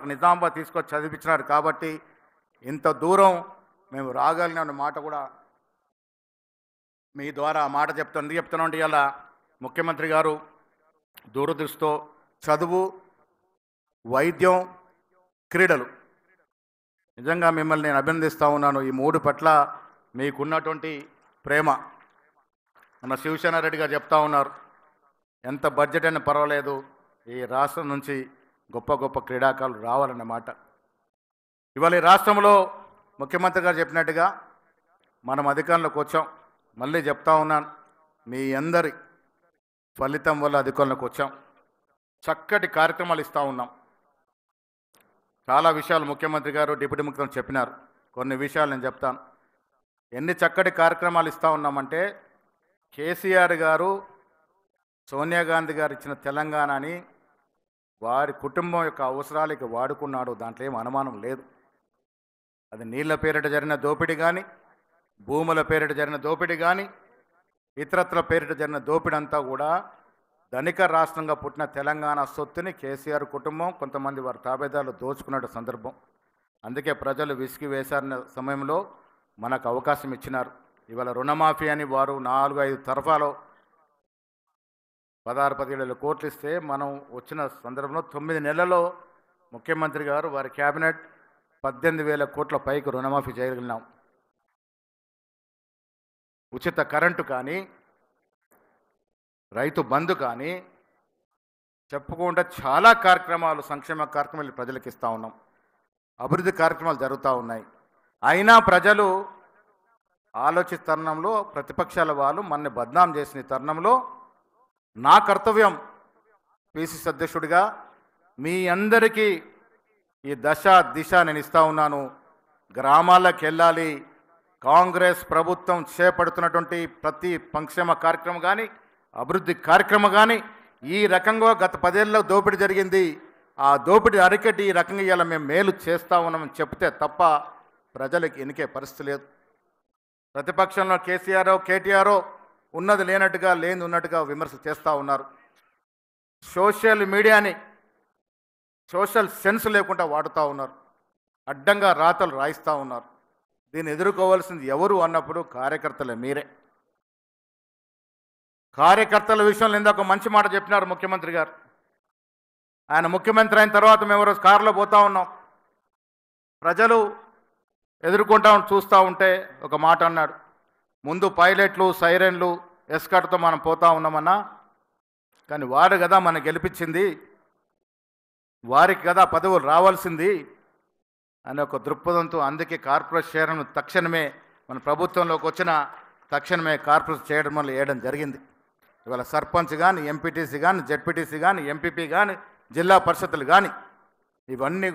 మాకు నిజామాబాద్ తీసుకొచ్చి చదివించినారు కాబట్టి ఇంత దూరం మేము రాగలిగిన మాట కూడా మీ ద్వారా ఆ మాట ఎందుకు చెప్తున్నాండి. ఇలా ముఖ్యమంత్రి గారు దూరదృష్టితో చదువు, వైద్యం, క్రీడలు నిజంగా మిమ్మల్ని నేను అభినందిస్తూ ఉన్నాను. ఈ మూడు పట్ల మీకున్నటువంటి ప్రేమ మన శివసేనారెడ్డి గారు చెప్తా ఉన్నారు. ఎంత బడ్జెట్ అయినా పర్వాలేదు, ఈ రాష్ట్రం నుంచి గొప్ప గొప్ప క్రీడాకారులు రావాలన్నమాట. ఇవాళ ఈ రాష్ట్రంలో ముఖ్యమంత్రి గారు చెప్పినట్టుగా మనం అధికారంలోకి వచ్చాం. మళ్ళీ చెప్తా ఉన్నాను, మీ అందరి ఫలితం వల్ల అధికారంలోకి వచ్చాం. చక్కటి కార్యక్రమాలు ఇస్తూ ఉన్నాం. చాలా విషయాలు ముఖ్యమంత్రి గారు, డిప్యూటీ ముఖ్యమంత్రి చెప్పినారు. కొన్ని విషయాలు నేను చెప్తాను. ఎన్ని చక్కటి కార్యక్రమాలు ఇస్తూ ఉన్నామంటే, కేసీఆర్ గారు సోనియా గాంధీ గారు ఇచ్చిన తెలంగాణని వారి కుటుంబం యొక్క అవసరాలకి వాడుకున్నాడు. దాంట్లో ఏం అనుమానం లేదు. అది నీళ్ల పేరిట జరిగిన దోపిడీ కానీ, భూముల పేరిట జరిగిన దోపిడీ కానీ, ఇతరత్ర పేరిట జరిగిన దోపిడీ అంతా కూడా ధనిక రాష్ట్రంగా పుట్టిన తెలంగాణ సొత్తుని కేసీఆర్ కుటుంబం, కొంతమంది వారి తాబేదారులు దోచుకున్న సందర్భం. అందుకే ప్రజలు విసిగి వేశారన్న సమయంలో మనకు అవకాశం ఇచ్చినారు. ఇవాళ రుణమాఫీ అని వారు 4-5 తరఫాలో 16-17 కోట్లు ఇస్తే మనం వచ్చిన సందర్భంలో 9 నెలల్లో ముఖ్యమంత్రి గారు వారి క్యాబినెట్ 18,000 కోట్ల పైకి రుణమాఫీ చేయగలిగినాం. ఉచిత కరెంటు కానీ, రైతు బంధు కానీ చెప్పుకుంటే చాలా కార్యక్రమాలు, సంక్షేమ కార్యక్రమాలు ప్రజలకు ఇస్తూ ఉన్నాం. అభివృద్ధి కార్యక్రమాలు జరుగుతూ ఉన్నాయి. అయినా ప్రజలు ఆలోచించే తరుణంలో ప్రతిపక్షాల వాళ్ళు మనని బద్నాం చేసిన తరుణంలో నా కర్తవ్యం పిసిసి అధ్యక్షుడిగా మీ అందరికీ ఈ దశ దిశ నేను ఇస్తూ ఉన్నాను. గ్రామాలకు వెళ్ళాలి. కాంగ్రెస్ ప్రభుత్వం చేపడుతున్నటువంటి ప్రతి సంక్షేమ కార్యక్రమం కానీ, అభివృద్ధి కార్యక్రమం కానీ ఈ రకంగా గత 10 ఏళ్ళలో దోపిడీ జరిగింది, ఆ దోపిడీ అరికట్టి ఈ రకంగా ఇవాళ మేము మేలు చేస్తూ ఉన్నామని చెప్తే తప్ప ప్రజలకు ఎన్నికే పరిస్థితి లేదు. ప్రతిపక్షంలో కేసీఆర్, కేటీఆర్ ఉన్నది లేనట్టుగా, లేనిది ఉన్నట్టుగా విమర్శలు చేస్తూ ఉన్నారు. సోషల్ మీడియాని సోషల్ సెన్స్ లేకుండా వాడుతూ ఉన్నారు. అడ్డంగా రాతలు రాయిస్తూ ఉన్నారు. దీన్ని ఎదుర్కోవాల్సింది ఎవరు అన్నప్పుడు కార్యకర్తలే, మీరే. కార్యకర్తల విషయంలో ఇందాక మంచి మాట చెప్పినారు ముఖ్యమంత్రి గారు. ఆయన ముఖ్యమంత్రి అయిన తర్వాత మేము రోజు కారులో పోతూ ఉన్నాం. ప్రజలు ఎదుర్కొంటా చూస్తూ ఉంటే ఒక మాట అన్నాడు, ముందు పైలట్లు, సైరన్లు, ఎస్కాట్తో మనం పోతా ఉన్నామన్నా, కానీ వారు కదా మనం గెలిపించింది, వారికి కదా పదవులు రావాల్సింది అనే ఒక దృక్పథంతో అందుకే కార్పొరేట్ చేయడం తక్షణమే మన ప్రభుత్వంలోకి వచ్చిన తక్షణమే కార్పొరేట్ చేయడం వల్ల వేయడం జరిగింది. ఇవాళ సర్పంచ్ కానీ, ఎంపీటీసీ కానీ, జెడ్పీటీసీ కానీ, ఎంపీపీ కానీ, జిల్లా పరిషత్తులు కానీ ఇవన్నీ